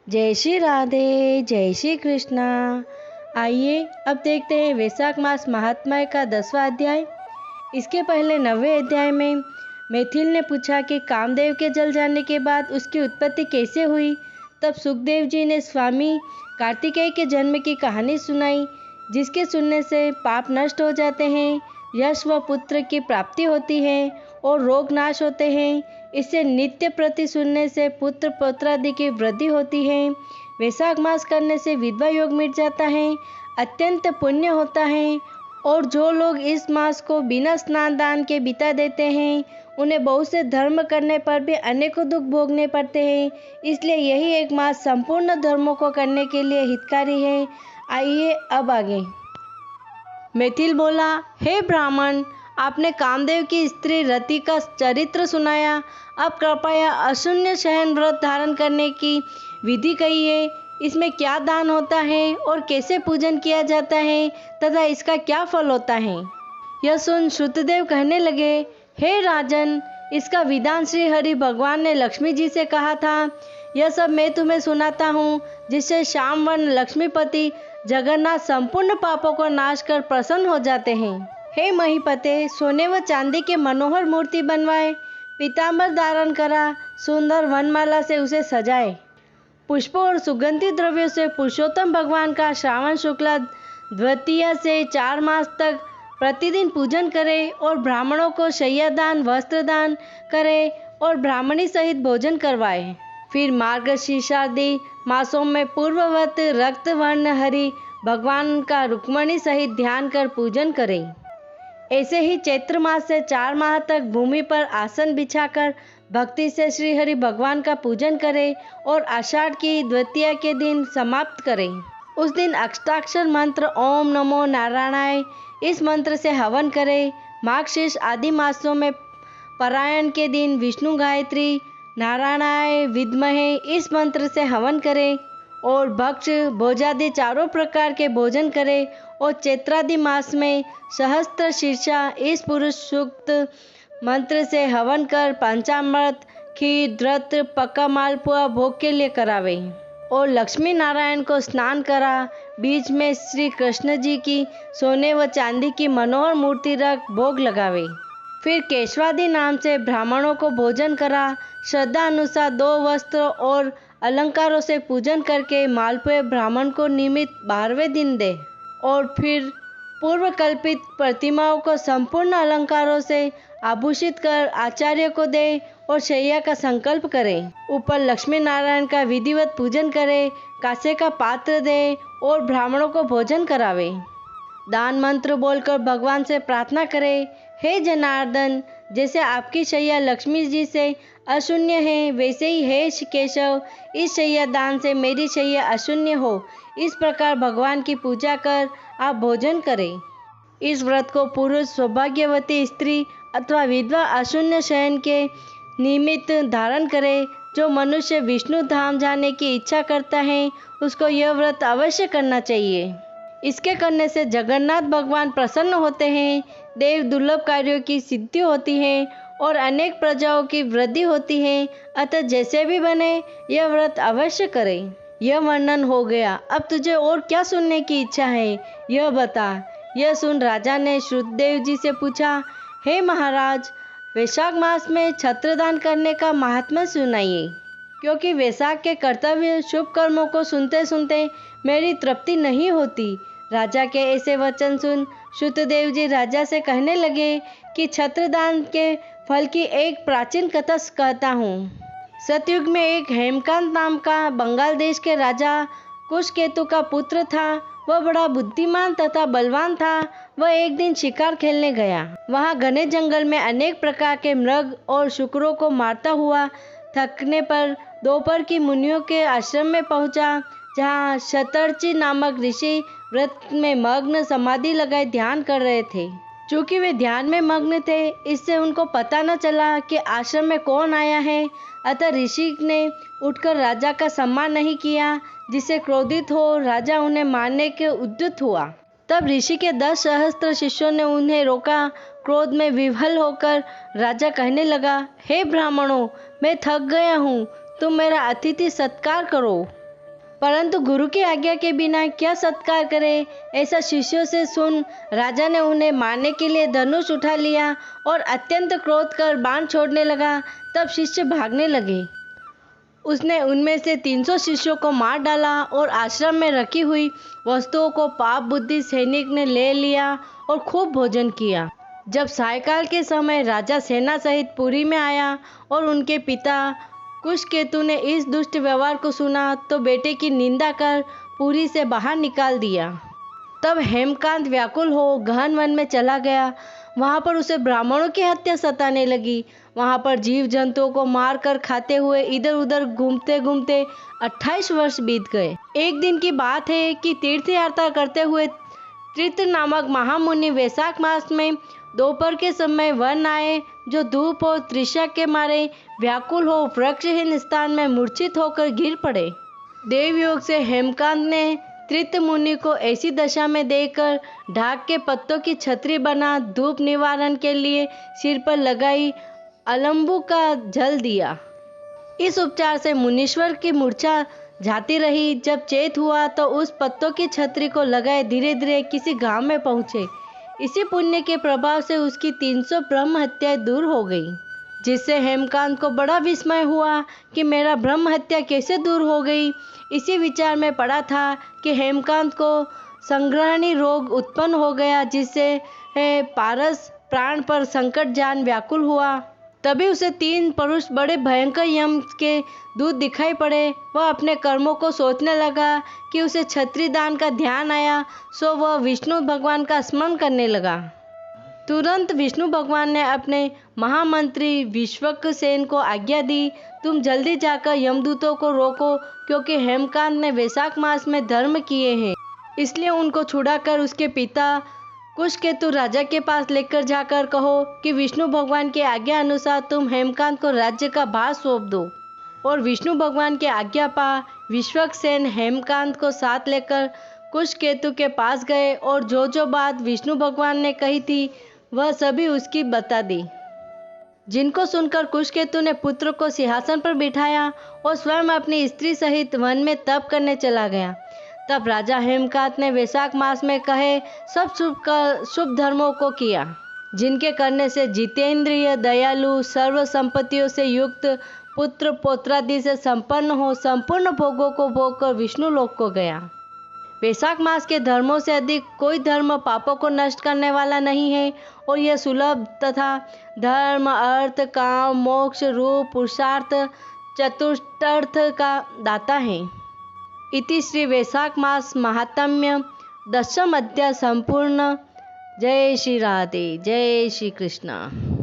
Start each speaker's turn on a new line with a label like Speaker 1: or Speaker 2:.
Speaker 1: जय श्री राधे, जय श्री कृष्णा। आइए अब देखते हैं वैशाख मास महात्म्य का 10वां अध्याय। इसके पहले 9वें अध्याय में मैथिल ने पूछा कि कामदेव के जल जाने के बाद उसकी उत्पत्ति कैसे हुई। तब सुखदेव जी ने स्वामी कार्तिकेय के जन्म की कहानी सुनाई, जिसके सुनने से पाप नष्ट हो जाते हैं, यश व पुत्र की प्राप्ति होती है और रोग नाश होते हैं। इससे नित्य प्रति सुनने से पुत्र पौत्रादि की वृद्धि होती है। वैशाख मास करने से विधवा योग मिट जाता है, अत्यंत पुण्य होता है। और जो लोग इस मास को बिना स्नान दान के बिता देते हैं, उन्हें बहुत से धर्म करने पर भी अनेकों दुख भोगने पड़ते हैं। इसलिए यही एक मास संपूर्ण धर्मों को करने के लिए हितकारी है। आइए अब आगे। मैथिल बोला, हे ब्राह्मण, आपने कामदेव की स्त्री रति का चरित्र सुनाया। अब कृपया अशून्य शयन व्रत धारण करने की विधि कहिए। इसमें क्या दान होता है और कैसे पूजन किया जाता है तथा इसका क्या फल होता है। यह सुन श्रुतदेव कहने लगे, हे राजन, इसका विधान श्री हरि भगवान ने लक्ष्मी जी से कहा था। यह सब मैं तुम्हें सुनाता हूँ, जिससे श्यामवन लक्ष्मीपति जगन्नाथ संपूर्ण पापों को नाश कर प्रसन्न हो जाते हैं। हे महीपते, सोने व चांदी के मनोहर मूर्ति बनवाए, पीतांबर धारण करा, सुंदर वनमाला से उसे सजाए, पुष्पों और सुगंधित द्रव्यों से पुरुषोत्तम भगवान का श्रावण शुक्ला द्वितीया से 4 मास तक प्रतिदिन पूजन करे और ब्राह्मणों को शय्यादान वस्त्र दान करे और ब्राह्मणी सहित भोजन करवाए। फिर मार्गशीर्षादि मासों में पूर्ववत रक्त वर्ण हरि भगवान का रुक्मणी सहित ध्यान कर पूजन करें। ऐसे ही चैत्र मास से 4 माह तक भूमि पर आसन बिछाकर भक्ति से श्री हरि भगवान का पूजन करें और आषाढ़ की द्वितीया के दिन समाप्त करें। उस दिन अष्टाक्षर मंत्र ओम नमो नारायणाय इस मंत्र से हवन करें। माघशीर्ष आदि मासों में परायण के दिन विष्णु गायत्री नारायणाय विद्महे इस मंत्र से हवन करें और भक्ष भोजादि चारों प्रकार के भोजन करें। और चैत्रादि मास में सहस्त्र शीर्षा इस पुरुष सूक्त मंत्र से हवन कर पंचामृत खीर द्रत पक्का मालपुआ भोग के लिए करावे और लक्ष्मी नारायण को स्नान करा। बीच में श्री कृष्ण जी की सोने व चांदी की मनोहर मूर्ति रख भोग लगावे। फिर केशवादि नाम से ब्राह्मणों को भोजन करा। श्रद्धा अनुसार 2 वस्त्र और अलंकारों से पूजन करके मालपुए ब्राह्मण को निमित्त 12वें दिन दे और फिर पूर्व कल्पित प्रतिमाओं को संपूर्ण अलंकारों से आभूषित कर आचार्य को दे और शैया का संकल्प करें। ऊपर लक्ष्मी नारायण का विधिवत पूजन करे, कांसे का पात्र दे और ब्राह्मणों को भोजन करावे। दान मंत्र बोलकर भगवान से प्रार्थना करे, हे जनार्दन, जैसे आपकी शैया लक्ष्मी जी से अशून्य है, वैसे ही हे केशव, इस शैया दान से मेरी शैया अशून्य हो। इस प्रकार भगवान की पूजा कर आप भोजन करें। इस व्रत को पुरुष सौभाग्यवती स्त्री अथवा विधवा अशून्य शयन के निमित्त धारण करे। जो मनुष्य विष्णु धाम जाने की इच्छा करता है, उसको यह व्रत अवश्य करना चाहिए। इसके करने से जगन्नाथ भगवान प्रसन्न होते हैं, देव दुर्लभ कार्यों की सिद्धि होती है और अनेक प्रजाओं की वृद्धि होती है। अतः जैसे भी बने यह व्रत अवश्य करें। यह वर्णन हो गया, अब तुझे और क्या सुनने की इच्छा है, यह बता। यह सुन राजा ने श्रुतदेव जी से पूछा, हे महाराज, वैशाख मास में छत्रदान करने का महात्म्य सुनाइए, क्योंकि वैशाख के कर्तव्य शुभ कर्मों को सुनते सुनते मेरी तृप्ति नहीं होती। राजा के ऐसे वचन सुन श्रुतदेव जी राजा से कहने लगे कि छत्रदान के फल की एक प्राचीन कथा कहता हूँ। सतयुग में एक हेमकांत नाम का बंगाल देश के राजा कुशकेतु का पुत्र था। वह बड़ा बुद्धिमान तथा बलवान था। वह एक दिन शिकार खेलने गया। वहाँ घने जंगल में अनेक प्रकार के मृग और शुकरों को मारता हुआ थकने पर दोपहर की मुनियों के आश्रम में पहुँचा, जहाँ शतर्ची नामक ऋषि व्रत में मग्न समाधि लगाए ध्यान कर रहे थे। चूँकि वे ध्यान में मग्न थे, इससे उनको पता न चला कि आश्रम में कौन आया है। अतः ऋषि ने उठकर राजा का सम्मान नहीं किया, जिससे क्रोधित हो राजा उन्हें मारने के उद्युत हुआ। तब ऋषि के 10 सहस्त्र शिष्यों ने उन्हें रोका। क्रोध में विह्वल होकर राजा कहने लगा, हे ब्राह्मणों, मैं थक गया हूँ, तुम मेरा अतिथि सत्कार करो। परंतु गुरु की आज्ञा के बिना क्या सत्कार करे, ऐसा शिष्यों से सुन राजा ने उन्हें मारने के लिए धनुष उठा लिया और अत्यंत क्रोध कर बाण छोड़ने लगा। तब शिष्य भागने लगे। उसने उनमें से 300 शिष्यों को मार डाला और आश्रम में रखी हुई वस्तुओं को पाप बुद्धि सैनिक ने ले लिया और खूब भोजन किया। जब सायंकाल के समय राजा सेना सहित पुरी में आया और उनके पिता कुशकेतु ने इस दुष्ट व्यवहार को सुना तो बेटे की निंदा कर पुरी से बाहर निकाल दिया। तब हेमकांत व्याकुल हो गहन वन में चला गया। वहाँ पर उसे ब्राह्मणों की हत्या सताने लगी। वहाँ पर जीव जंतुओं को मार कर खाते हुए इधर उधर घूमते घूमते 28 वर्ष बीत गए। एक दिन की बात है कि तीर्थ यात्रा करते हुए त्रित नामक महामुनि वैशाख मास में दोपहर के समय वन आए, जो धूप और तृषा के मारे व्याकुल हो वृक्षहीन स्थान में मूर्छित होकर गिर पड़े। देवयोग से हेमकांत ने त्रित मुनि को ऐसी दशा में देखकर ढाक के पत्तों की छतरी बना धूप निवारण के लिए सिर पर लगाई अलंबू का जल दिया। इस उपचार से मुनीश्वर की मूर्छा जाती रही। जब चेत हुआ तो उस पत्तों की छतरी को लगाए धीरे धीरे किसी गांव में पहुंचे। इसी पुण्य के प्रभाव से उसकी 300 ब्रह्म हत्याएं दूर हो गई, जिससे हेमकांत को बड़ा विस्मय हुआ कि मेरा ब्रह्म हत्या कैसे दूर हो गई। इसी विचार में पड़ा था कि हेमकांत को संग्रहणी रोग उत्पन्न हो गया, जिससे पारस प्राण पर संकट जान व्याकुल हुआ। तभी उसे 3 पुरुष बड़े भयंकर यम के दूत दिखाई पड़े। वह अपने कर्मों को सोचने लगा कि उसे छत्री दान का ध्यान आया, सो वह विष्णु भगवान का स्मरण करने लगा। तुरंत विष्णु भगवान ने अपने महामंत्री विश्वक्सेन को आज्ञा दी, तुम जल्दी जाकर यमदूतों को रोको, क्योंकि हेमकांत ने वैशाख मास में धर्म किए हैं, इसलिए उनको छुड़ाकर उसके पिता कुशकेतु राजा के पास लेकर जाकर कहो कि विष्णु भगवान की आज्ञा अनुसार तुम हेमकांत को राज्य का भार सौंप दो। और विष्णु भगवान की आज्ञा पा विश्वक्सेन हेमकांत को साथ लेकर कुशकेतु के पास गए और जो बात विष्णु भगवान ने कही थी वह सभी उसकी बता दी, जिनको सुनकर कुशकेतु ने पुत्र को सिंहासन पर बिठाया और स्वयं अपनी स्त्री सहित वन में तप करने चला गया। तब राजा हेमकांत ने वैशाख मास में कहे सब शुभ धर्मों को किया, जिनके करने से जितेंद्रिय दयालु सर्व संपत्तियों से युक्त पुत्र पौत्रादि से संपन्न हो संपूर्ण भोगों को भोग कर विष्णु लोक को गया। वैशाख मास के धर्मों से अधिक कोई धर्म पापों को नष्ट करने वाला नहीं है और यह सुलभ तथा धर्म अर्थ काम मोक्ष रूप पुरुषार्थ चतुष्टर्थ का दाता है। इति श्री वैशाख मास महात्म्य 10th अध्याय संपूर्ण। जय श्री राधे, जय श्री कृष्ण।